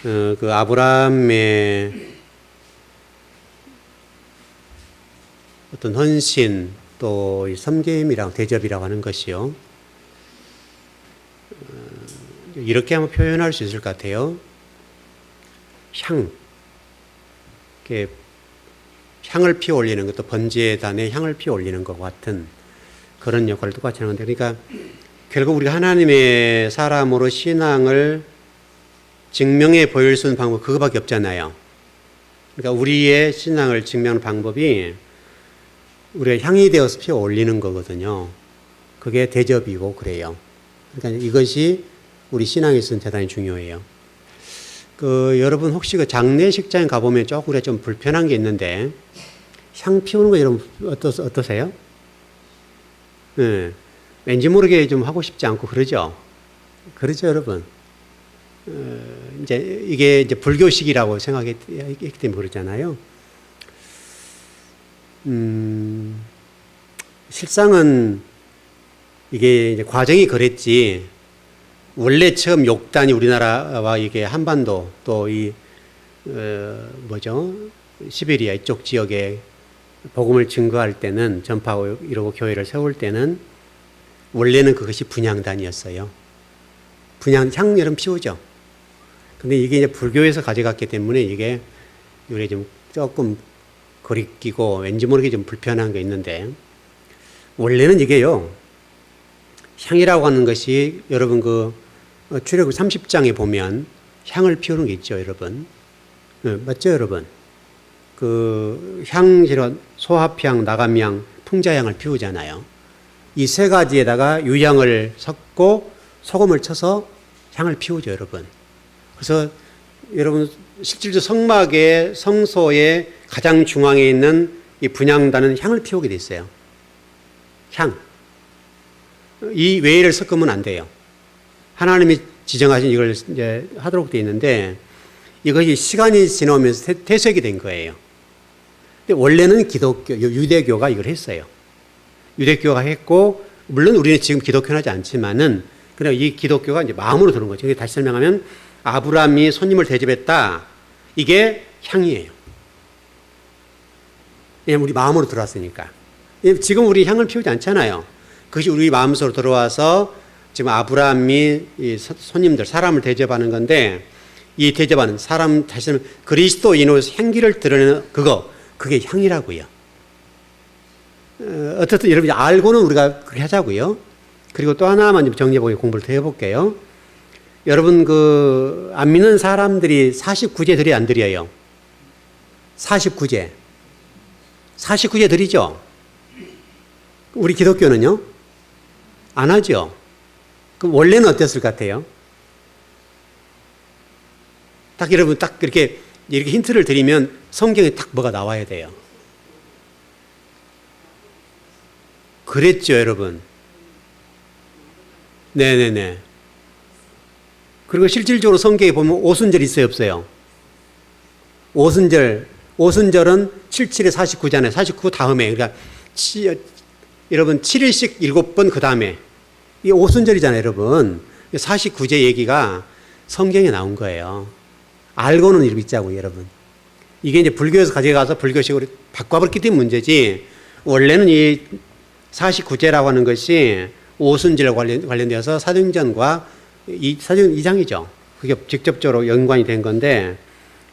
그 아브라함의 어떤 헌신 또 이 섬김이랑 대접이라고 하는 것이요. 이렇게 한번 표현할 수 있을 것 같아요. 향을 피워 올리는 것도 번제의 단에 향을 피워 올리는 것 같은 그런 역할을 똑같이 하는데, 그러니까 결국 우리가 하나님의 사람으로 신앙을 증명해 보일 수 있는 방법 그거밖에 없잖아요. 그러니까 우리의 신앙을 증명하는 방법이 우리가 향이 되어서 피워 올리는 거거든요. 그게 대접이고 그래요. 그러니까 이것이 우리 신앙에 있어서는 대단히 중요해요. 여러분 혹시 그 장례식장에 가보면 조금 우리가 좀 불편한 게 있는데, 향 피우는 거 여러분 어떠세요? 네. 왠지 모르게 좀 하고 싶지 않고 그러죠? 그렇죠, 여러분? 이게 이제 불교식이라고 생각했기 때문에 그러잖아요. 실상은 이게 이제 과정이 그랬지, 원래 처음 욕단이 우리나라와 이게 한반도 또 시베리아 이쪽 지역에 복음을 증거할 때는, 전파하고 이러고 교회를 세울 때는 원래는 그것이 분향단이었어요. 향 여러분 피우죠. 근데 이게 이제 불교에서 가져갔기 때문에 이게 우리 좀 조금 거리끼고 왠지 모르게 좀 불편한 게 있는데, 원래는 이게요, 향이라고 하는 것이 여러분 출애굽 30장에 보면 향을 피우는 게 있죠, 여러분. 맞죠, 여러분? 향, 소합향, 나감향, 풍자향을 피우잖아요. 이 세 가지에다가 유향을 섞고 소금을 쳐서 향을 피우죠, 여러분. 그래서 여러분 실질적으로 성막의 성소의 가장 중앙에 있는 이 분향단은 향을 피우게 돼 있어요. 향. 이 외를 섞으면 안 돼요. 하나님이 지정하신 이걸 이제 하도록 되어 있는데, 이것이 시간이 지나오면서 퇴색이 된 거예요. 근데 원래는 유대교가 이걸 했어요. 유대교가 했고, 물론 우리는 지금 기독교는 하지 않지만은, 그냥 이 기독교가 이제 마음으로 들은 거죠. 다시 설명하면, 아브라함이 손님을 대접했다. 이게 향이에요. 왜냐면 우리 마음으로 들어왔으니까. 지금 우리 향을 피우지 않잖아요. 그것이 우리 마음속으로 들어와서 지금 아브라함이 이 손님들, 사람을 대접하는 건데, 이 대접하는 사람, 다시 말하면 그리스도인으로서 향기를 드러내는 그게 향이라고요. 어떻든 여러분이 알고는 우리가 그렇게 하자고요. 그리고 또 하나만 정리해보고 공부를 더 해볼게요. 여러분 안 믿는 사람들이 49제 드려요, 안 드려요? 49제 드리죠? 우리 기독교는요? 안 하죠? 그럼 원래는 어땠을 것 같아요? 여러분 이렇게 힌트를 드리면 성경에 딱 뭐가 나와야 돼요. 그랬죠, 여러분? 네네네. 그리고 실질적으로 성경에 보면 오순절 있어요, 없어요? 오순절은 77에 49잖아요. 49 다음에. 그러니까 여러분 7일씩 7번 그 다음에. 이게 오순절이잖아요, 여러분. 49제 얘기가 성경에 나온 거예요. 알고는 이렇게 있자고요, 여러분. 이게 이제 불교에서 가져가서 불교식으로 바꿔버렸기 때문에 문제지, 원래는 이 49제라고 하는 것이 오순절과 관련되어서 사도행전과 사도행전 2장이죠. 그게 직접적으로 연관이 된 건데,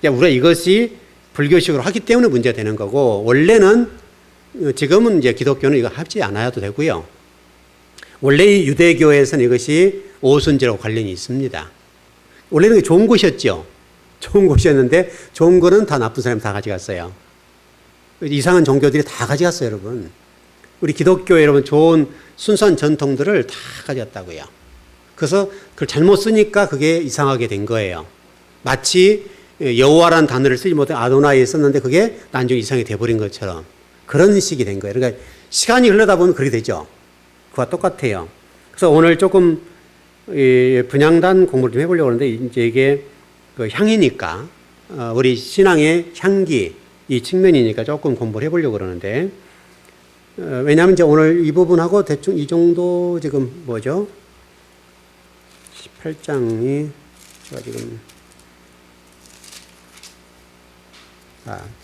우리가 이것이 불교식으로 하기 때문에 문제가 되는 거고, 원래는 지금은 이제 기독교는 이거 하지 않아도 되고요. 원래 이 유대교에서는 이것이 오순절과 관련이 있습니다. 원래는 좋은 곳이었죠. 좋은 곳이었는데 좋은 거는 다 나쁜 사람이 다 가져갔어요. 이상한 종교들이 다 가져갔어요, 여러분. 우리 기독교 여러분 좋은 순수한 전통들을 다 가져갔다고요. 그래서 그걸 잘못 쓰니까 그게 이상하게 된 거예요. 마치 여호와라는 단어를 쓰지 못해 아도나이에 썼는데 그게 나중에 이상하게 돼버린 것처럼 그런 식이 된 거예요. 그러니까 시간이 흘러다 보면 그렇게 되죠. 그와 똑같아요. 그래서 오늘 조금 분향단 공부를 좀 해보려고 하는데, 이제 이게 향이니까, 우리 신앙의 향기, 이 측면이니까 조금 공부를 해보려고 그러는데, 왜냐하면 이제 오늘 이 부분하고 대충 이 정도 지금 뭐죠? 18장이, 제가 지금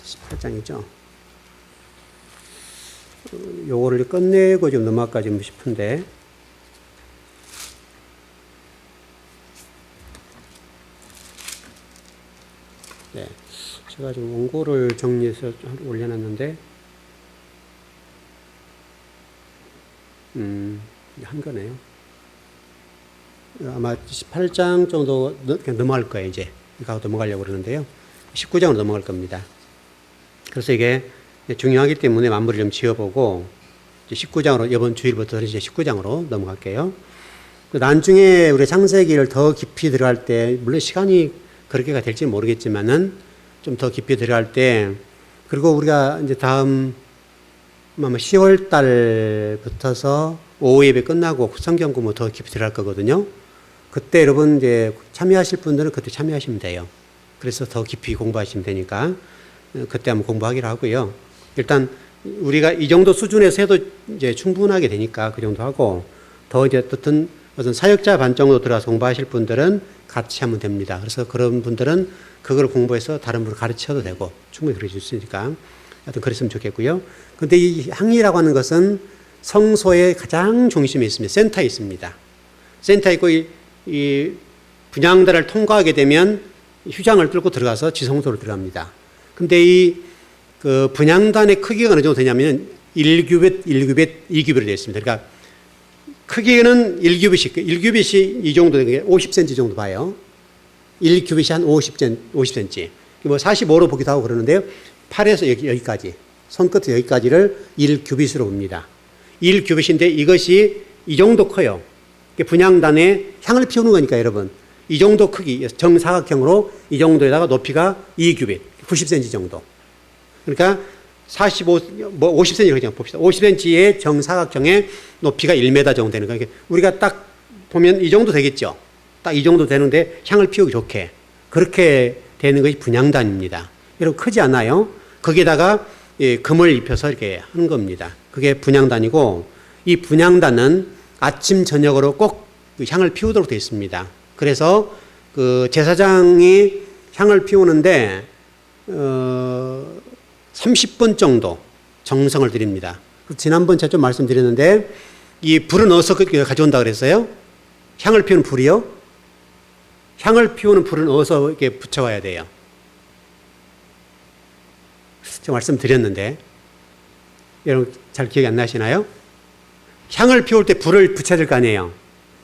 18장이죠. 요거를 끝내고 좀 넘어갈까 좀 싶은데. 네. 제가 지금 원고를 정리해서 올려놨는데, 한 거네요. 아마 18장 정도 그냥 넘어갈 거예요, 이제. 이거 넘어가려고 그러는데요. 19장으로 넘어갈 겁니다. 그래서 이게 중요하기 때문에 마무리를 좀 지어보고, 이제 19장으로, 이번 주일부터 이제 19장으로 넘어갈게요. 나중에 우리 창세기를 더 깊이 들어갈 때, 물론 시간이 그렇게가 될지 모르겠지만은, 좀 더 깊이 들어갈 때, 그리고 우리가 이제 다음, 아마 10월 달부터서 오후 예배 끝나고 성경 공부 더 깊이 들어갈 거거든요. 그때 여러분 이제 참여하실 분들은 그때 참여하시면 돼요. 그래서 더 깊이 공부하시면 되니까 그때 한번 공부하기로 하고요. 일단 우리가 이 정도 수준에서 해도 이제 충분하게 되니까 그 정도 하고 더 이제 어떤 사역자 반 정도 들어가서 공부하실 분들은 같이 하면 됩니다. 그래서 그런 분들은 그걸 공부해서 다른 분을 가르쳐도 되고 충분히 그럴 수 있으니까 하여튼 그랬으면 좋겠고요. 근데 이 향리라고 하는 것은 성소의 가장 중심에 있습니다. 센터에 있습니다. 센터에 있고 이 분향단을 통과하게 되면 휴장을 뚫고 들어가서 지성소로 들어갑니다. 근데 그 분향단의 크기가 어느 정도 되냐면 1규빗, 1규빗, 2규빗으로 되어 있습니다. 그러니까 크기는 1규빗이 이 정도 되는 게 50cm 정도 봐요. 1규빗이 한 50cm. 뭐 45로 보기도 하고 그러는데요. 팔에서 여기까지, 손끝 여기까지를 1규빗으로 봅니다. 1규빗인데 이것이 이 정도 커요. 분향단에 향을 피우는 거니까 여러분. 이 정도 크기, 정사각형으로 이 정도에다가 높이가 2규빗, 90cm 정도. 그러니까 50cm 그냥 봅시다. 50cm의 정사각형의 높이가 1m 정도 되는 거예요. 우리가 딱 보면 이 정도 되겠죠. 딱 이 정도 되는데 향을 피우기 좋게. 그렇게 되는 것이 분향단입니다. 여러분 크지 않아요? 거기에다가 금을 입혀서 이렇게 하는 겁니다. 그게 분향단이고 이 분향단은 아침 저녁으로 꼭 향을 피우도록 되어 있습니다. 그래서 그 제사장이 향을 피우는데 30분 정도 정성을 들입니다. 지난번 제가 좀 말씀드렸는데 이 불은 어디서 가져온다 그랬어요? 향을 피우는 불이요? 향을 피우는 불은 어디서 이렇게 붙여와야 돼요? 제가 말씀드렸는데 여러분 잘 기억이 안 나시나요? 향을 피울 때 불을 붙여야 될 거 아니에요?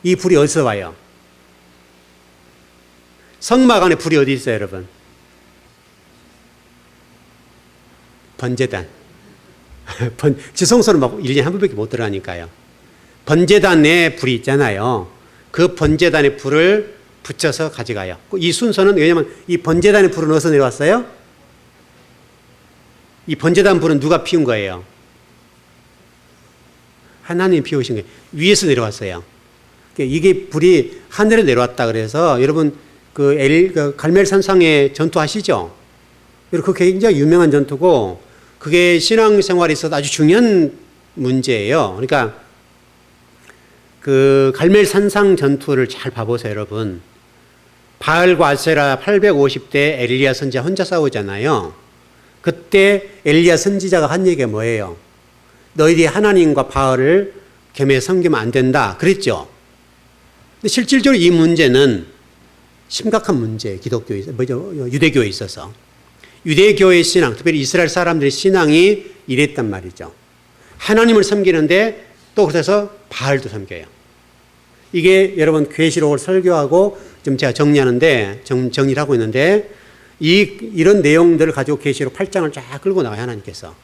이 불이 어디서 와요? 성막 안에 불이 어디 있어요, 여러분? 번제단. 지성소는 막 1년에 한 번밖에 못 들어가니까요. 번제단 내에 불이 있잖아요. 그 번제단에 불을 붙여서 가져가요. 이 순서는 왜냐하면 이 번제단의 불은 어디서 내려왔어요? 이 번제단 불은 누가 피운 거예요? 하나님이 피우신 거예요. 위에서 내려왔어요. 이게 불이 하늘에 내려왔다 그래서 여러분 그 갈멜산상에 전투하시죠? 그 굉장히 유명한 전투고 그게 신앙생활에 있어서 아주 중요한 문제예요. 그러니까 그 갈멜산상 전투를 잘 봐보세요, 여러분. 바알과 아세라 850대 엘리야 선지자 혼자 싸우잖아요. 그때 엘리야 선지자가 한 얘기가 뭐예요? 너희들이 하나님과 바알을 겸해 섬기면 안 된다. 그랬죠? 근데 실질적으로 이 문제는 심각한 문제예요. 유대교에 있어서. 유대교의 신앙, 특별히 이스라엘 사람들의 신앙이 이랬단 말이죠. 하나님을 섬기는데 또 그래서 바알도 섬겨요. 이게 여러분 계시록을 설교하고 좀 제가 정리하는데 정리를 하고 있는데 이런 내용들을 가지고 계시록 8장을 쫙 끌고 나가요, 하나님께서.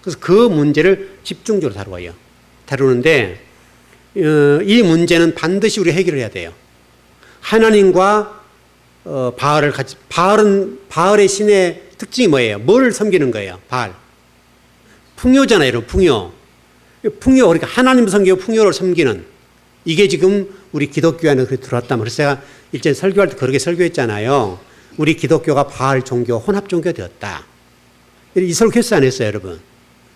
그래서 그 문제를 집중적으로 다루는데 이 문제는 반드시 우리 해결을 해야 돼요. 하나님과 바알을 같이, 바알의 신의 특징이 뭐예요? 뭘 섬기는 거예요? 바알. 풍요잖아요, 여러분. 풍요. 그러니까 하나님 섬기고 풍요를 섬기는 이게 지금 우리 기독교 안에 들어왔단 말이에요. 그래서 제가 일전에 설교할 때 그렇게 설교했잖아요. 우리 기독교가 바알 종교, 혼합 종교가 되었다. 이 설교했어요, 안 했어요, 여러분?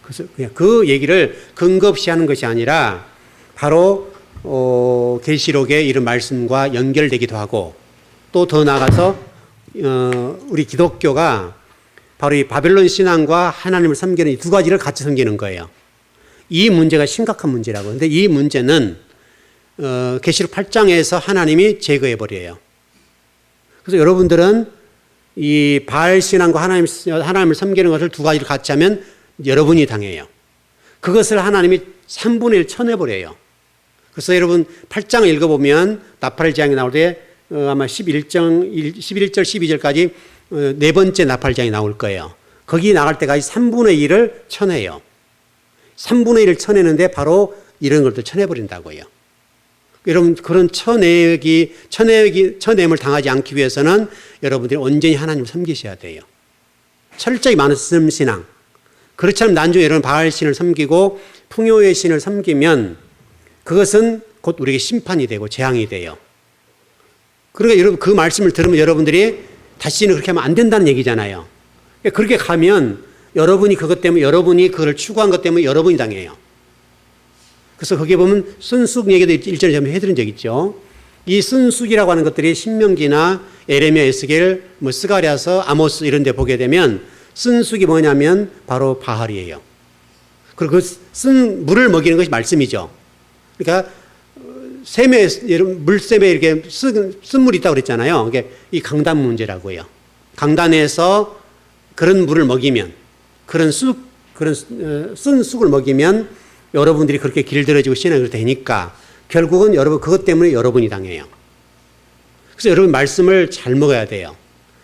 그래서 그냥 그 얘기를 근거 없이 하는 것이 아니라 바로 계시록의 이런 말씀과 연결되기도 하고 또 더 나아가서 우리 기독교가 바로 이 바벨론 신앙과 하나님을 섬기는 이 두 가지를 같이 섬기는 거예요. 이 문제가 심각한 문제라고. 근데 이 문제는 계시록 8장에서 하나님이 제거해 버려요. 그래서 여러분들은 이 바알 신앙과 하나님을 섬기는 것을 두 가지를 같이 하면 여러분이 당해요. 그것을 하나님이 3분의 1 쳐내버려요. 그래서 여러분 8장을 읽어보면 나팔 재앙이 나올 때 아마 11절, 12절까지 네 번째 나팔 재앙이 나올 거예요. 거기 나갈 때까지 3분의 1을 쳐내요. 3분의 1을 쳐내는데 바로 이런 것도 쳐내버린다고요. 여러분 그런 쳐내임을 당하지 않기 위해서는 여러분들이 온전히 하나님을 섬기셔야 돼요. 철저히 말씀 신앙. 그렇지 않으면 나중에 여러분 바알 신을 섬기고 풍요의 신을 섬기면 그것은 곧 우리에게 심판이 되고 재앙이 돼요. 그러니까 여러분 그 말씀을 들으면 여러분들이 다시는 그렇게 하면 안 된다는 얘기잖아요. 그렇게 가면 여러분이 그것 때문에 여러분이 그걸 추구한 것 때문에 여러분이 당해요. 그래서 거기에 보면 순숙 얘기도 일전에 제가 해드린 적 있죠. 이 순숙이라고 하는 것들이 신명기나 에레미야, 에스겔, 스가랴서, 아모스 이런 데 보게 되면 순숙이 뭐냐면 바로 바알이에요. 그리고 그 쓴 물을 먹이는 것이 말씀이죠. 그러니까 샘에, 물샘에 이렇게 쓴 물이 있다고 그랬잖아요. 이게 이 강단 문제라고요. 강단에서 그런 물을 먹이면, 그런 쓴 쑥을 먹이면 여러분들이 그렇게 길들여지고 신앙이 되니까 결국은 여러분 그것 때문에 여러분이 당해요. 그래서 여러분 말씀을 잘 먹어야 돼요.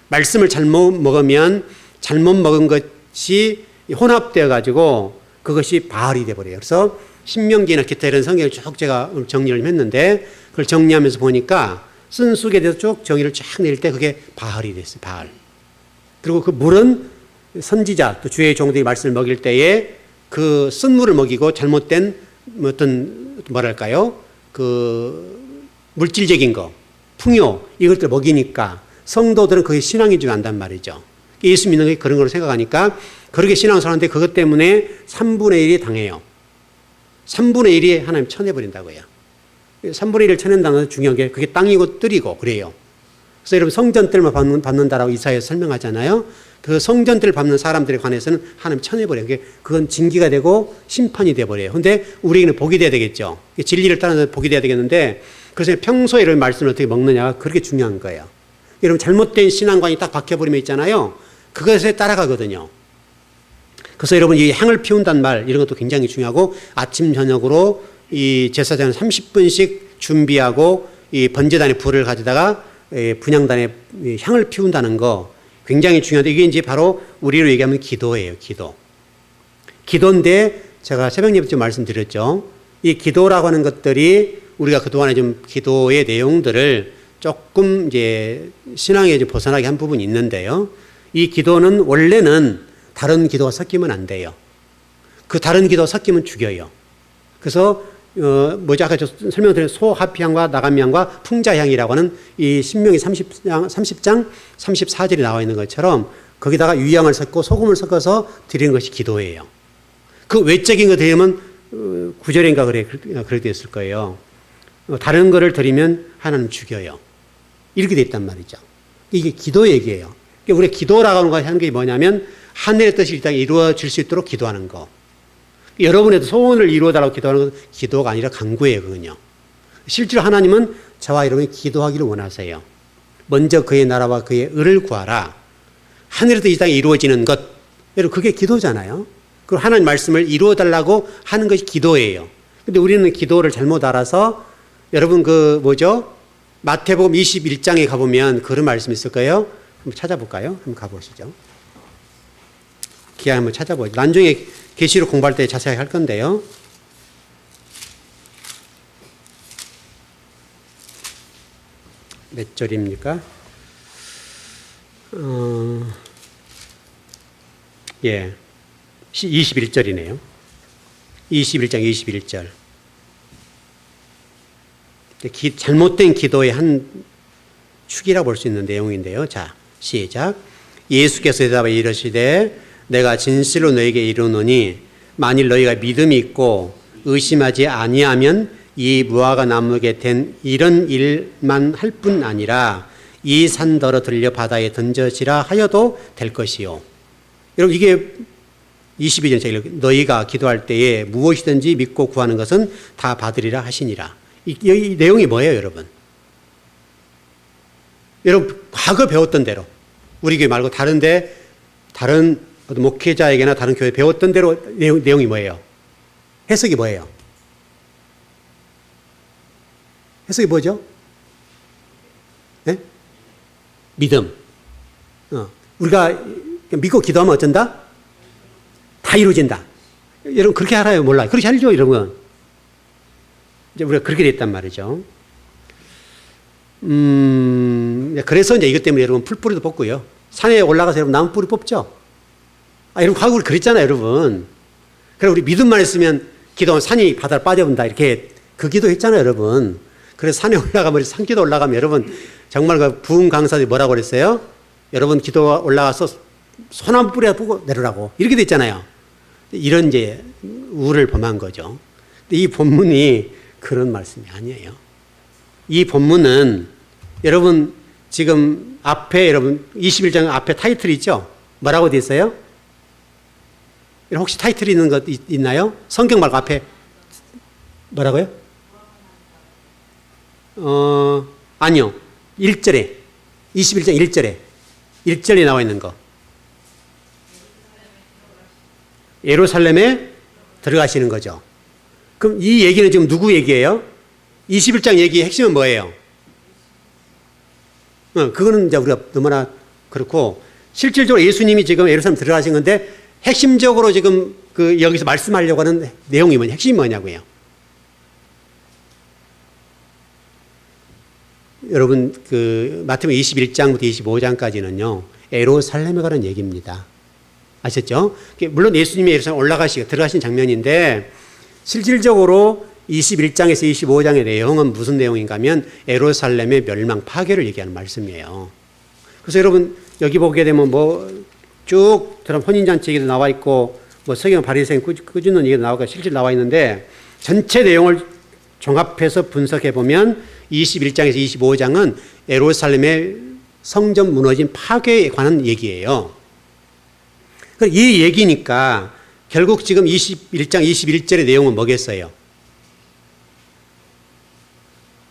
말씀을 잘못 먹으면 잘못 먹은 것이 혼합되어 가지고 그것이 바알이 되어버려요. 그래서 신명기나 기타 이런 성경을 쭉 제가 정리를 했는데 그걸 정리하면서 보니까 쓴 쑥에 대해서 쭉 정의를 쫙 내릴 때 그게 바알이 됐어요. 바알. 그리고 그 물은 선지자 또 주의 종들이 말씀을 먹일 때에 그 쓴물을 먹이고 잘못된 어떤 뭐랄까요? 그 물질적인 거, 풍요 이것들 먹이니까 성도들은 그게 신앙인 줄 안단 말이죠. 예수 믿는 게 그런 걸 생각하니까 그렇게 신앙생활하는데 그것 때문에 3분의 1이 당해요. 3분의 1이 하나님 쳐내버린다고요. 3분의 1을 쳐낸다는 것은 중요한 게 그게 땅이고 뜰이고 그래요. 그래서 여러분 성전뜰만 받는다라고 이사야에서 설명하잖아요. 그 성전뜰을 밟는 사람들에 관해서는 하나님 쳐내버려요. 그건 징계가 되고 심판이 돼버려요. 근데 우리에게는 복이 돼야 되겠죠. 진리를 따라서 복이 돼야 되겠는데 그래서 평소에 이런 말씀을 어떻게 먹느냐가 그렇게 중요한 거예요. 여러분 잘못된 신앙관이 딱 박혀버리면 있잖아요. 그것에 따라가거든요. 그래서 여러분 이 향을 피운다는 말 이런 것도 굉장히 중요하고 아침 저녁으로 이 제사장은 30분씩 준비하고 이 번제단에 불을 가져다가 분향단에 향을 피운다는 거 굉장히 중요한데 이게 이제 바로 우리로 얘기하면 기도예요. 기도인데 제가 새벽 예배 때 말씀드렸죠. 이 기도라고 하는 것들이 우리가 그동안에 좀 기도의 내용들을 조금 이제 신앙에 좀 벗어나게 한 부분이 있는데요. 이 기도는 원래는 다른 기도가 섞이면 안 돼요. 그 다른 기도가 섞이면 죽여요. 그래서 아까 설명드린 소하피향과 나감향과 풍자향이라고 하는 이 신명기 30장 34절이 나와 있는 것처럼 거기다가 유향을 섞고 소금을 섞어서 드리는 것이 기도예요. 그 외적인 거 드리면 9절인가 그렇게 됐을 거예요. 다른 거를 드리면 하나님 죽여요. 이렇게 돼 있단 말이죠. 이게 기도 얘기예요. 우리가 기도라고 하는 게 뭐냐면 하늘의 뜻이 이 땅에 이루어질 수 있도록 기도하는 거. 여러분의 소원을 이루어달라고 기도하는 것은 기도가 아니라 간구예요. 그건요. 실제로 하나님은 저와 여러분이 기도하기를 원하세요. 먼저 그의 나라와 그의 의를 구하라. 하늘의 뜻이 이 땅에 이루어지는 것. 여러분 그게 기도잖아요. 그리고 하나님 말씀을 이루어달라고 하는 것이 기도예요. 근데 우리는 기도를 잘못 알아서 여러분 마태복음 21장에 가보면 그런 말씀이 있을 거예요. 한번 찾아볼까요? 한번 가보시죠. 기하 한번 찾아보죠. 나중에 계시록 공부할 때 자세하게 할 건데요. 몇 절입니까? 21절이네요. 21장 21절. 잘못된 기도의 한 축이라고 볼 수 있는 내용인데요. 자, 시작. 예수께서 대답하여 이르시되 내가 진실로 너에게 이르노니 만일 너희가 믿음이 있고 의심하지 아니하면 이 무화과 나무에 된 이런 일만 할 뿐 아니라 이 산더러 들려 바다에 던져지라 하여도 될 것이요. 여러분 이게 22절 너희가 기도할 때에 무엇이든지 믿고 구하는 것은 다 받으리라 하시니라. 이 내용이 뭐예요, 여러분? 여러분 과거 배웠던 대로 우리 교회 말고 다른데 다른 목회자에게나 다른 교회 배웠던 대로 내용이 뭐예요? 해석이 뭐예요? 해석이 뭐죠? 네? 믿음. 우리가 믿고 기도하면 어쩐다? 다 이루어진다. 여러분 그렇게 알아요? 몰라요? 그렇게 알죠, 여러분? 이제 우리가 그렇게 됐단 말이죠. 그래서 이제 이것 때문에 여러분 풀뿌리도 뽑고요. 산에 올라가서 여러분 나무 뿌리 뽑죠? 여러분 과거 우리 그랬잖아요, 여러분. 그래 우리 믿음만 있으면 기도하면 산이 바다로 빠져본다. 이렇게 그 기도 했잖아요, 여러분. 그래서 산에 올라가면 산기도 올라가면 여러분 정말 그 부흥 강사들이 뭐라고 그랬어요? 여러분 기도 올라가서 소나무 뿌리에 보고 내려라고 이렇게 됐잖아요. 이런 이제 우를 범한 거죠. 근데 이 본문이 그런 말씀이 아니에요. 이 본문은 여러분 지금 앞에 여러분 21장 앞에 타이틀이 있죠? 뭐라고 돼 있어요? 혹시 타이틀 있는 것 있나요? 성경 말고 앞에 뭐라고요? 아니요. 1절에 21장 1절에 나와 있는 거. 예루살렘에 들어가시는 거죠. 그럼 이 얘기는 지금 누구 얘기예요? 21장 얘기의 핵심은 뭐예요? 그거는 이제 우리가 너무나 그렇고 실질적으로 예수님이 지금 예루살렘 들어가신 건데 핵심적으로 지금 그 여기서 말씀하려고 하는 내용이 뭐냐? 핵심이 뭐냐고요? 여러분 그 마태복음 21장부터 25장까지는요. 예루살렘에 관한 얘기입니다. 아셨죠? 물론 예수님이 예루살렘 올라가시고 들어가신 장면인데 실질적으로 21장에서 25장의 내용은 무슨 내용인가 하면 예루살렘의 멸망 파괴를 얘기하는 말씀이에요. 그래서 여러분 여기 보게 되면 뭐 쭉 혼인잔치 얘기도 나와 있고 뭐 서기관 바리새인 꾸짖는 얘기도 나오고 실질 나와 있는데 전체 내용을 종합해서 분석해 보면 21장에서 25장은 예루살렘의 성전 무너진 파괴에 관한 얘기예요. 이 얘기니까 결국 지금 21장 21절의 내용은 뭐겠어요?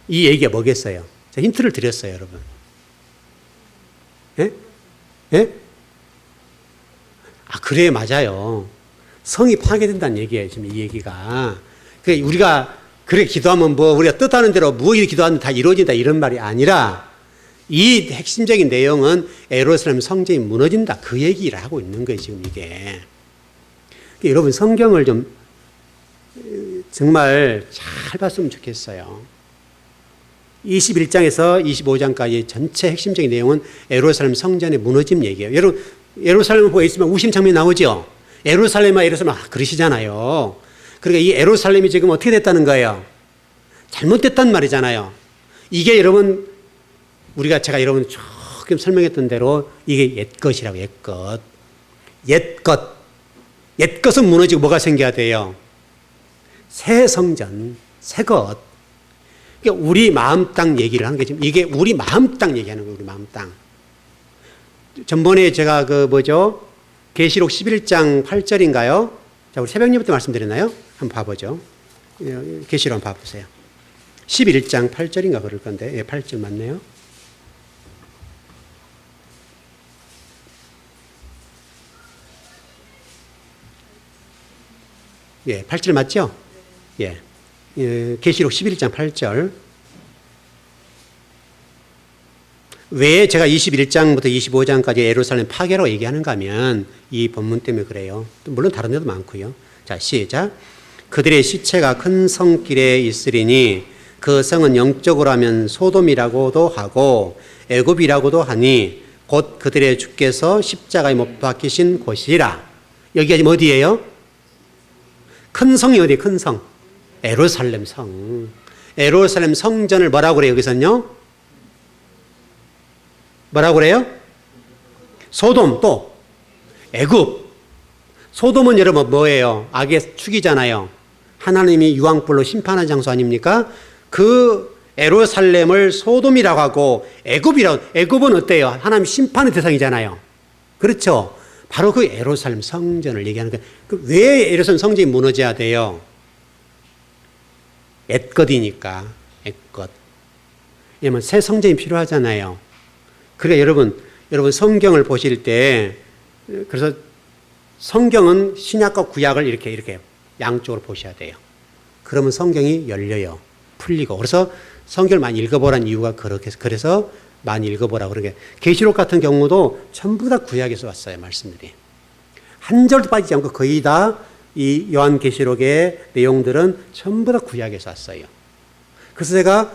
이 얘기가 뭐겠어요? 제가 힌트를 드렸어요, 여러분. 예? 예? 그래, 맞아요. 성이 파괴된다는 얘기예요, 지금 이 얘기가. 우리가 그렇게 기도하면 우리가 뜻하는 대로 무엇이 기도하면 다 이루어진다 이런 말이 아니라 이 핵심적인 내용은 예루살렘 성전이 무너진다. 그 얘기를 하고 있는 거예요, 지금 이게. 여러분 성경을 좀 정말 잘 봤으면 좋겠어요. 21장에서 25장까지 전체 핵심적인 내용은 예루살렘 성전의 무너짐 얘기예요. 여러분 예루살렘을 보고 있으면 우심 장면이 나오죠. 예루살렘아 그러시잖아요. 그러니까 이 예루살렘이 지금 어떻게 됐다는 거예요? 잘못됐단 말이잖아요. 이게 여러분 제가 여러분 조금 설명했던 대로 이게 옛것이라고 옛것은 무너지고 뭐가 생겨야 돼요? 새 성전, 새 것. 그러니까 우리 마음 땅 얘기를 하는 게 지금 이게 우리 마음 땅 얘기하는 거예요. 우리 마음 땅. 전번에 제가 계시록 11장 8절인가요? 자, 우리 새벽 예배 때 말씀드렸나요? 한번 봐보죠. 계시록 한번 봐보세요. 11장 8절인가 그럴 건데, 8절 맞네요. 예, 8절 맞죠? 예. 계시록 11장 8절. 왜 제가 21장부터 25장까지 예루살렘 파괴라고 얘기하는가 하면 이 본문 때문에 그래요. 물론 다른 데도 많고요. 자, 시작. 그들의 시체가 큰 성길에 있으리니 그 성은 영적으로 하면 소돔이라고도 하고 애굽이라고도 하니 곧 그들의 주께서 십자가에 못 박히신 곳이라. 여기가 지금 어디예요? 큰 성이 어디예요? 큰 성. 예루살렘 성. 예루살렘 성전을 뭐라고 그래요? 여기서는요? 뭐라고 그래요? 소돔 또 애굽. 소돔은 여러분 뭐예요? 악의 축이잖아요. 하나님이 유황불로 심판한 장소 아닙니까? 그 예루살렘을 소돔이라고 하고 애굽은 어때요? 하나님 심판의 대상이잖아요. 그렇죠? 바로 그 예루살렘 성전을 얘기하는 거예요. 왜 예루살렘 성전이 무너져야 돼요? 옛것이니까, 옛것. 왜냐면 새 성전이 필요하잖아요. 그러니까 여러분 성경을 보실 때, 그래서 성경은 신약과 구약을 이렇게 양쪽으로 보셔야 돼요. 그러면 성경이 열려요. 풀리고. 그래서 성경을 많이 읽어보라는 이유가 그래서 많이 읽어보라고 그러게. 계시록 같은 경우도 전부 다 구약에서 왔어요, 말씀들이. 한 절도 빠지지 않고 거의 다 이 요한계시록의 내용들은 전부 다 구약에서 왔어요. 그래서 제가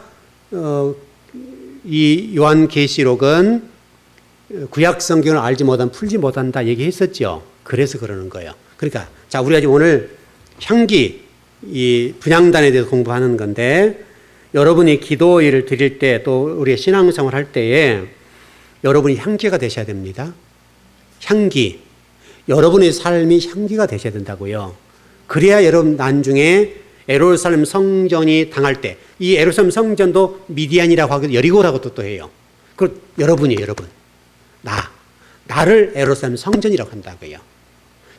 이 요한계시록은 구약 성경을 알지 못한 풀지 못한다 얘기했었죠. 그래서 그러는 거예요. 그러니까 자, 우리가 지금 오늘 향기 이 분향단에 대해서 공부하는 건데, 여러분이 기도를 드릴 때 또 우리의 신앙생활 할 때에 여러분이 향기가 되셔야 됩니다. 향기. 여러분의 삶이 향기가 되셔야 된다고요. 그래야 여러분 나중에 예루살렘 성전이 당할 때, 이 예루살렘 성전도 미디안이라고 하기도 여리고라고도 또 해요. 그 여러분이에요, 여러분. 나를 예루살렘 성전이라고 한다고요.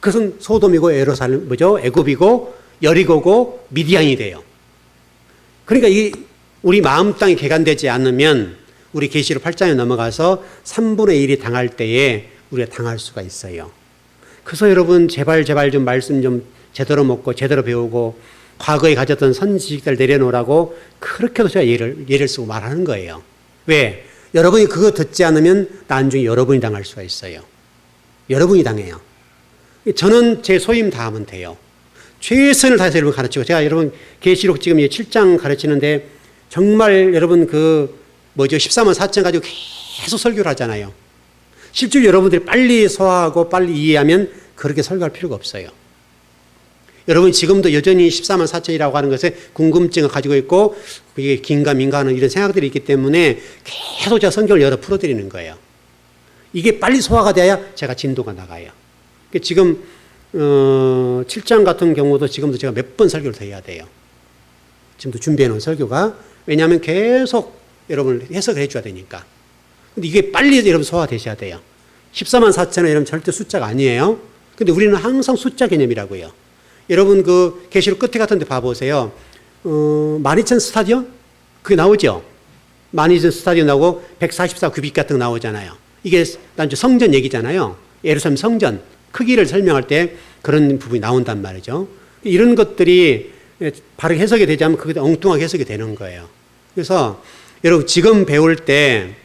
그것은 소돔이고 예루살렘 애굽이고 여리고고 미디안이 돼요. 그러니까 우리 마음 땅이 개간되지 않으면 우리 계시록 8장에 넘어가서 3분의 1이 당할 때에 우리가 당할 수가 있어요. 그래서 여러분 제발 좀 말씀 좀 제대로 먹고 제대로 배우고 과거에 가졌던 선지식들 내려놓으라고 그렇게도 제가 예를 쓰고 말하는 거예요. 왜? 여러분이 그거 듣지 않으면 나중에 여러분이 당할 수가 있어요. 여러분이 당해요. 저는 제 소임 다하면 돼요. 최선을 다해서 여러분 가르치고, 제가 여러분 계시록 지금 7장 가르치는데 정말 여러분 14만 4천 가지고 계속 설교를 하잖아요. 실제로 여러분들이 빨리 소화하고 빨리 이해하면 그렇게 설교할 필요가 없어요. 여러분 지금도 여전히 14만 4천이라고 하는 것에 궁금증을 가지고 있고 이게 긴가 민가 하는 이런 생각들이 있기 때문에 계속 제가 성경을 열어 풀어드리는 거예요. 이게 빨리 소화가 돼야 제가 진도가 나가요. 지금 7장 같은 경우도 지금도 제가 몇 번 설교를 더 해야 돼요. 지금도 준비해 놓은 설교가. 왜냐하면 계속 여러분을 해석을 해줘야 되니까. 근데 이게 빨리 여러분 소화되셔야 돼요. 14만 4천은 여러분 절대 숫자가 아니에요. 근데 우리는 항상 숫자 개념이라고요. 여러분 계시록 끝에 같은 데 봐보세요. 12,000 스타디온? 그게 나오죠? 12,000 스타디온 나오고 144 규빗 같은 거 나오잖아요. 이게 난 성전 얘기잖아요. 예루살렘 성전 크기를 설명할 때 그런 부분이 나온단 말이죠. 이런 것들이 바로 해석이 되지 않으면 그게 엉뚱하게 해석이 되는 거예요. 그래서 여러분 지금 배울 때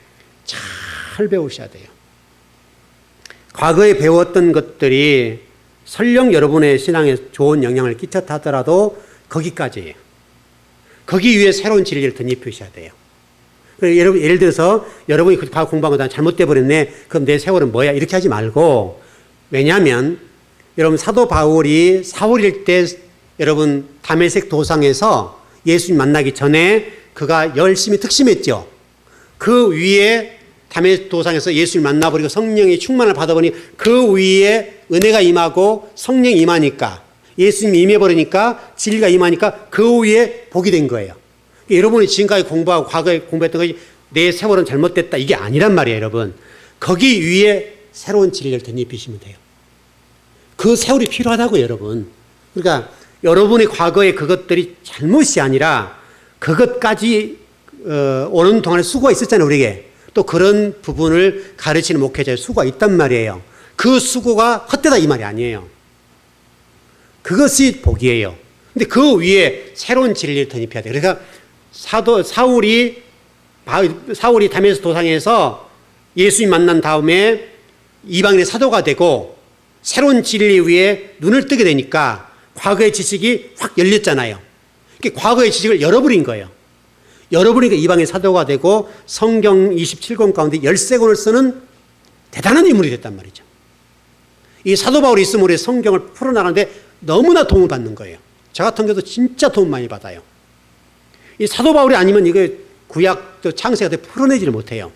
잘 배우셔야 돼요. 과거에 배웠던 것들이 설령 여러분의 신앙에 좋은 영향을 끼쳤다 하더라도 거기까지예요. 거기 위에 새로운 진리를 덧입히셔야 돼요. 여러분 예를 들어서 여러분이 과거 공부한 거 잘못돼 버렸네. 그럼 내 세월은 뭐야? 이렇게 하지 말고, 왜냐하면 여러분 사도 바울이 사울일 때 여러분 다메섹 도상에서 예수님 만나기 전에 그가 열심히 특심했죠. 그 위에 다메섹 도상에서 예수님 만나버리고 성령의 충만을 받아보니 그 위에 은혜가 임하고 성령이 임하니까, 예수님이 임해버리니까 진리가 임하니까 그 위에 복이 된 거예요. 여러분이 지금까지 공부하고 과거에 공부했던 것이 내 세월은 잘못됐다 이게 아니란 말이에요. 여러분 거기 위에 새로운 진리를 덧입히시면 돼요. 그 세월이 필요하다고요. 여러분. 그러니까 여러분의 과거의 그것들이 잘못이 아니라 그것까지 오는 동안에 수고가 있었잖아요. 우리에게 또 그런 부분을 가르치는 목회자의 수고가 있단 말이에요. 그 수고가 헛되다 이 말이 아니에요. 그것이 복이에요. 근데 그 위에 새로운 진리를 덧입혀야 돼요. 그러니까 사울이 다메섹 도상에서 예수님 만난 다음에 이방인의 사도가 되고 새로운 진리 위에 눈을 뜨게 되니까 과거의 지식이 확 열렸잖아요. 과거의 지식을 열어버린 거예요. 열어버리니까 이방인의 사도가 되고 성경 27권 가운데 13권을 쓰는 대단한 인물이 됐단 말이죠. 이 사도 바울이 있으면 우리 성경을 풀어나가는데 너무나 도움을 받는 거예요. 저 같은 경우도 진짜 도움 많이 받아요. 이 사도 바울이 아니면 이게 구약 창세가 풀어내지를 못해요.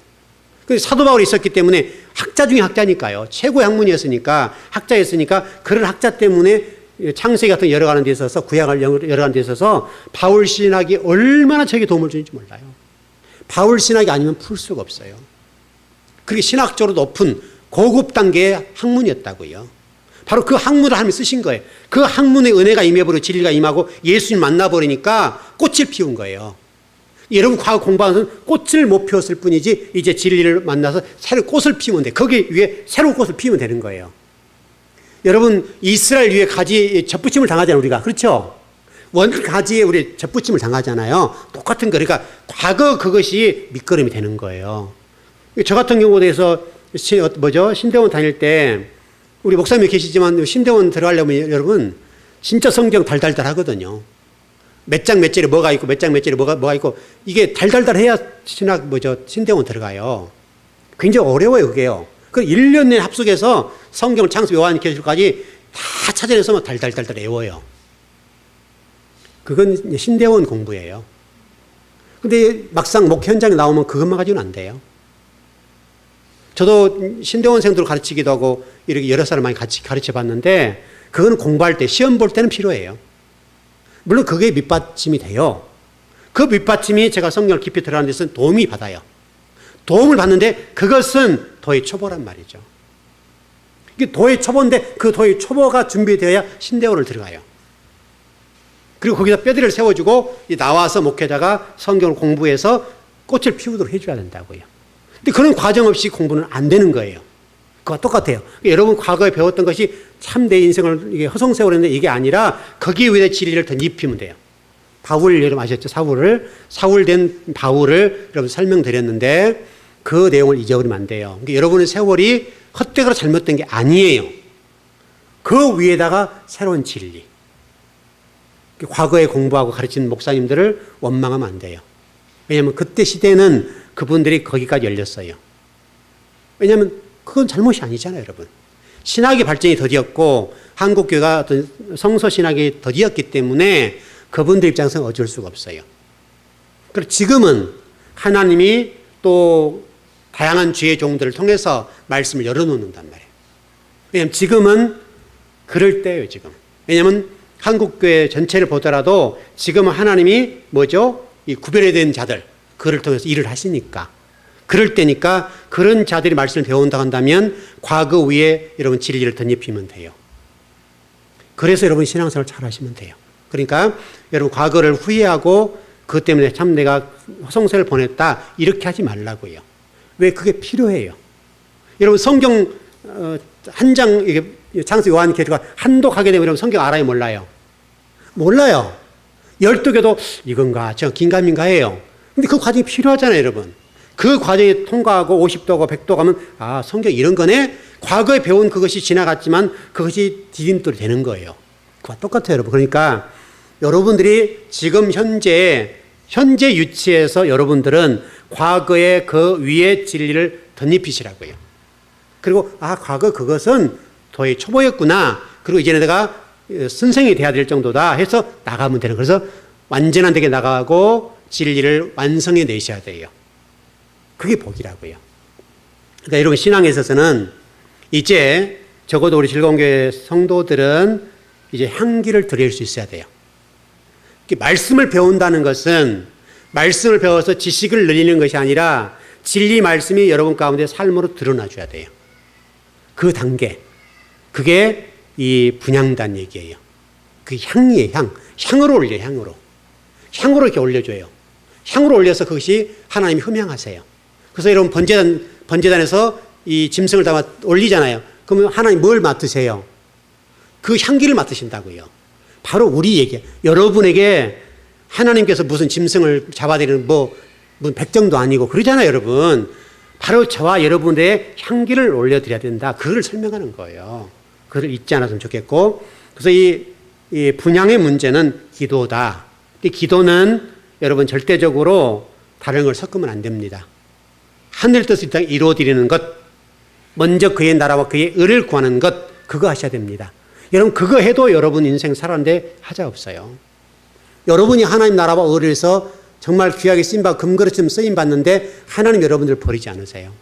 사도 바울이 있었기 때문에 학자 중에 학자니까요. 최고의 학문이었으니까, 학자였으니까 그런 학자 때문에 창세기 같은 열어가는 데 있어서, 구약을 열어가는 데 있어서 바울 신학이 얼마나 저에게 도움을 주는지 몰라요. 바울 신학이 아니면 풀 수가 없어요. 그렇게 신학적으로 높은 고급 단계의 학문이었다고요. 바로 그 학문을 하나님이 쓰신 거예요. 그 학문의 은혜가 임해버리고 진리가 임하고 예수님 만나버리니까 꽃을 피운 거예요. 여러분 과거 공부하는 꽃을 못 피웠을 뿐이지 이제 진리를 만나서 새로운 꽃을 피우면 돼. 거기 위에 새로운 꽃을 피우면 되는 거예요. 여러분 이스라엘 위에 가지 젖붙임을 당하잖아요. 우리가. 그렇죠? 원 가지에 우리 젖붙임을 당하잖아요. 똑같은 거. 그러니까 과거 그것이 밑거름이 되는 거예요. 저 같은 경우에 대해서 신대원 다닐 때 우리 목사님이 계시지만 신대원 들어가려면 여러분 진짜 성경 달달달 하거든요. 몇 장 몇 절에 뭐가 있고 몇 장 몇 절에 뭐가 있고 이게 달달달 해야 신대원 들어가요. 굉장히 어려워요, 그게요. 그 1년 내에 합숙해서 성경을 창세기 요한계시록까지 다 찾아내서 달달달달 외워요. 그건 신대원 공부예요. 근데 막상 목 현장에 나오면 그것만 가지고는 안 돼요. 저도 신대원생들 가르치기도 하고 이렇게 여러 사람 많이 같이 가르쳐 봤는데 그거는 공부할 때 시험 볼 때는 필요해요. 물론 그게 밑받침이 돼요. 그 밑받침이 제가 성경을 깊이 들어가는 데서는 도움이 받아요. 도움을 받는데 그것은 도의 초보란 말이죠. 이게 도의 초보인데 그 도의 초보가 준비되어야 신대원을 들어가요. 그리고 거기다 뼈대를 세워주고 나와서 목회자가 성경을 공부해서 꽃을 피우도록 해줘야 된다고요. 근데 그런 과정 없이 공부는 안 되는 거예요. 그와 똑같아요. 여러분 과거에 배웠던 것이 참 내 인생을 이게 허송세월했는데 이게 아니라 거기에 위에 진리를 더 입히면 돼요. 바울 여러분 아셨죠? 사울된 바울을 여러분 설명드렸는데 그 내용을 잊어버리면 안 돼요. 그러니까 여러분의 세월이 헛되거나 잘못된 게 아니에요. 그 위에다가 새로운 진리. 과거에 공부하고 가르치는 목사님들을 원망하면 안 돼요. 왜냐하면 그때 시대는 그분들이 거기까지 열렸어요. 왜냐하면 그건 잘못이 아니잖아요, 여러분. 신학의 발전이 더디었고 한국교회가 어떤 성서신학이 더디었기 때문에 그분들 입장에서는 어쩔 수가 없어요. 그리고 지금은 하나님이 또 다양한 주의 종들을 통해서 말씀을 열어놓는단 말이에요. 왜냐하면 지금은 그럴 때예요, 지금. 왜냐하면 한국교회 전체를 보더라도 지금은 하나님이 뭐죠? 이 구별해야 되는 자들, 그를 통해서 일을 하시니까. 그럴 때니까 그런 자들이 말씀을 배운다고 한다면 과거 위에 여러분 진리를 덧입히면 돼요. 그래서 여러분 신앙생활 잘 하시면 돼요. 그러니까 여러분 과거를 후회하고 그것 때문에 참 내가 허송세를 보냈다 이렇게 하지 말라고요. 왜? 그게 필요해요. 여러분 성경 한 장 창세기 요한계시록 한독하게 되면 여러분 성경 알아요, 몰라요? 몰라요. 12개도 이건가 저 긴가민가 해요. 근데 그 과정이 필요하잖아요, 여러분. 그 과정이 통과하고 50도고 100도 가면 아, 성경 이런 거네? 과거에 배운 그것이 지나갔지만 그것이 디딤돌이 되는 거예요. 그와 똑같아요, 여러분. 그러니까 여러분들이 지금 현재 유치에서 여러분들은 과거의 그 위에 진리를 덧입히시라고요. 그리고 아, 과거 그것은 도의 초보였구나. 그리고 이제는 내가 선생이 돼야 될 정도다 해서 나가면 되는 거예요. 그래서 완전한 데게 나가고 진리를 완성해 내셔야 돼요. 그게 복이라고요. 그러니까 여러분 신앙에 있어서는 이제 적어도 우리 즐거운교회 성도들은 이제 향기를 드릴 수 있어야 돼요. 말씀을 배운다는 것은 말씀을 배워서 지식을 늘리는 것이 아니라 진리 말씀이 여러분 가운데 삶으로 드러나줘야 돼요. 그 단계. 그게 이 분향단 얘기예요. 그 향이에요, 향. 향으로 올려요, 향으로. 향으로 이렇게 올려줘요. 향으로 올려서 그것이 하나님이 흠향하세요. 그래서 여러분 번제단에서 이 짐승을 다 올리잖아요. 그러면 하나님 뭘 맡으세요? 그 향기를 맡으신다고요. 바로 우리에게, 여러분에게 하나님께서 무슨 짐승을 잡아드리는 무슨 백정도 아니고 그러잖아요, 여러분. 바로 저와 여러분의 향기를 올려드려야 된다. 그걸 설명하는 거예요. 그걸 잊지 않았으면 좋겠고. 그래서 이 분향의 문제는 기도다. 이 기도는 여러분 절대적으로 다른 걸 섞으면 안 됩니다. 하늘 뜻을 이루어드리는 것, 먼저 그의 나라와 그의 의를 구하는 것, 그거 하셔야 됩니다. 여러분 그거 해도 여러분 인생 살았는데 하자 없어요. 여러분이 하나님 나라와 의를 위해서 정말 귀하게 쓰임받고 금그릇처럼 쓰임받는데 하나님 여러분들 버리지 않으세요.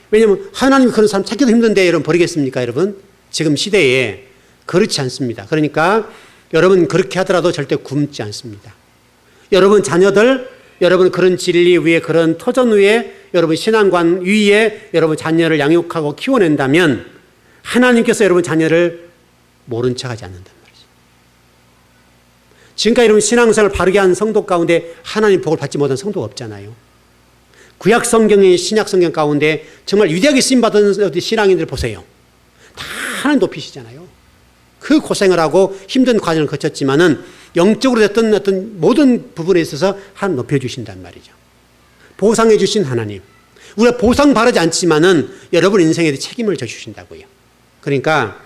왜냐하면 하나님이 그런 사람 찾기도 힘든데 여러분 버리겠습니까, 여러분? 지금 시대에 그렇지 않습니다. 그러니까 여러분 그렇게 하더라도 절대 굶지 않습니다. 여러분 자녀들 여러분 그런 진리 위에, 그런 터전 위에, 여러분 신앙관 위에 여러분 자녀를 양육하고 키워낸다면 하나님께서 여러분 자녀를 모른 척하지 않는단 말이죠. 지금까지 여러분 신앙생활을 바르게 한 성도 가운데 하나님 복을 받지 못한 성도가 없잖아요. 구약 성경의 신약 성경 가운데 정말 위대하게 쓰임받은 신앙인들 보세요. 다 하나님 높이시잖아요. 그 고생을 하고 힘든 과정을 거쳤지만은 영적으로 됐던 어떤 모든 부분에 있어서 하나님 높여주신단 말이죠. 보상해 주신 하나님. 우리가 보상 바라지 않지만은 여러분 인생에 대해 책임을 져주신다고요. 그러니까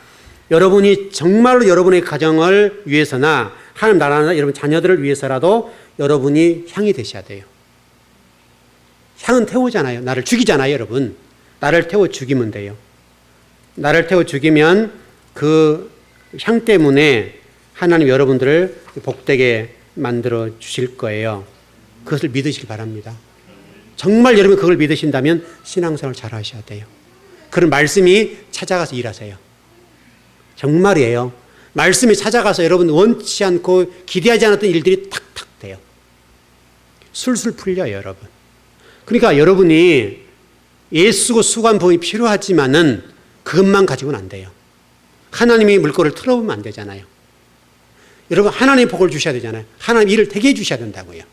여러분이 정말로 여러분의 가정을 위해서나 하나님 나라나 여러분 자녀들을 위해서라도 여러분이 향이 되셔야 돼요. 향은 태우잖아요. 나를 죽이잖아요, 여러분. 나를 태워 죽이면 돼요. 나를 태워 죽이면 그 향 때문에 하나님 여러분들을 복되게 만들어 주실 거예요. 그것을 믿으시기 바랍니다. 정말 여러분 그걸 믿으신다면 신앙생활 잘 하셔야 돼요. 그런 말씀이 찾아가서 일하세요. 정말이에요. 말씀이 찾아가서 여러분 원치 않고 기대하지 않았던 일들이 탁탁 돼요. 술술 풀려요, 여러분. 그러니까 여러분이 예수고 수고한 부분이 필요하지만은 그것만 가지고는 안 돼요. 하나님이 물꼬를 틀어보면 안 되잖아요. 여러분 하나님 복을 주셔야 되잖아요. 하나님 일을 되게 해주셔야 된다고요.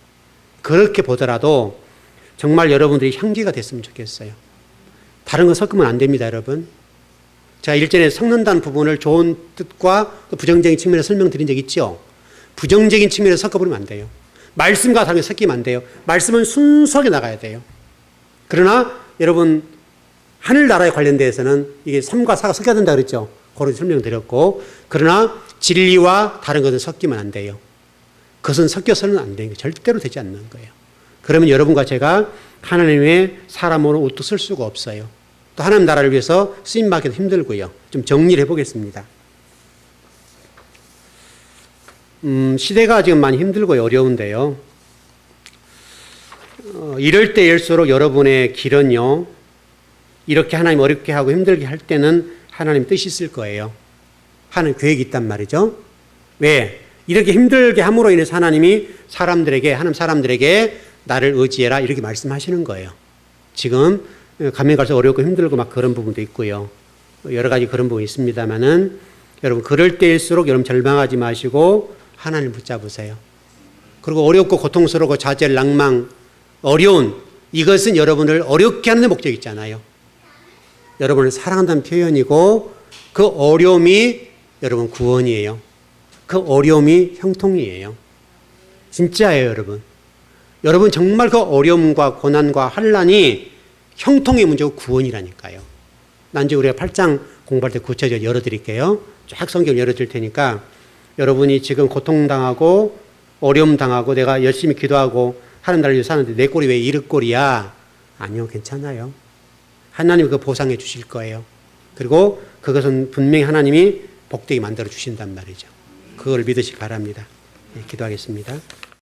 그렇게 보더라도 정말 여러분들이 향기가 됐으면 좋겠어요. 다른 거 섞으면 안 됩니다, 여러분. 제가 일전에 섞는다는 부분을 좋은 뜻과 부정적인 측면에서 설명드린 적 있죠. 부정적인 측면에서 섞어버리면 안 돼요. 말씀과 다른 게 섞이면 안 돼요. 말씀은 순수하게 나가야 돼요. 그러나 여러분 하늘나라에 관련돼서는 이게 3과 4가 섞여야 된다 그랬죠. 그렇게 설명드렸고, 그러나 진리와 다른 것은 섞이면 안 돼요. 그것은 섞여서는 안 되는 거예요. 절대로 되지 않는 거예요. 그러면 여러분과 제가 하나님의 사람으로 우뚝 설 수가 없어요. 또 하나님 나라를 위해서 쓰임받기도 힘들고요. 좀 정리를 해보겠습니다. 시대가 지금 많이 힘들고요. 어려운데요. 이럴 때일수록 여러분의 길은요. 이렇게 하나님 어렵게 하고 힘들게 할 때는 하나님 뜻이 있을 거예요. 하나님 계획이 있단 말이죠. 왜? 이렇게 힘들게 함으로 인해서 하나님이 하나님 사람들에게 나를 의지해라 이렇게 말씀하시는 거예요. 지금 가면 갈수록 어렵고 힘들고 막 그런 부분도 있고요. 여러 가지 그런 부분이 있습니다만은 여러분 그럴 때일수록 여러분 절망하지 마시고 하나님을 붙잡으세요. 그리고 어렵고 고통스럽고 좌절, 낭망, 어려운 이것은 여러분을 어렵게 하는 데 목적이 있잖아요. 여러분을 사랑한다는 표현이고 그 어려움이 여러분 구원이에요. 그 어려움이 형통이에요. 진짜예요, 여러분. 여러분 정말 그 어려움과 고난과 환난이 형통의 문제고 구원이라니까요. 난지 우리가 8장 공부할 때 구체적으로 열어드릴게요. 쫙 성경 열어줄 테니까 여러분이 지금 고통당하고 어려움 당하고 내가 열심히 기도하고 하는 날을 위해 사는데 내 꼴이 왜 이릇 꼴이야? 아니요, 괜찮아요. 하나님이 그거 보상해 주실 거예요. 그리고 그것은 분명히 하나님이 복되게 만들어 주신단 말이죠. 그걸 믿으시기 바랍니다. 네, 기도하겠습니다.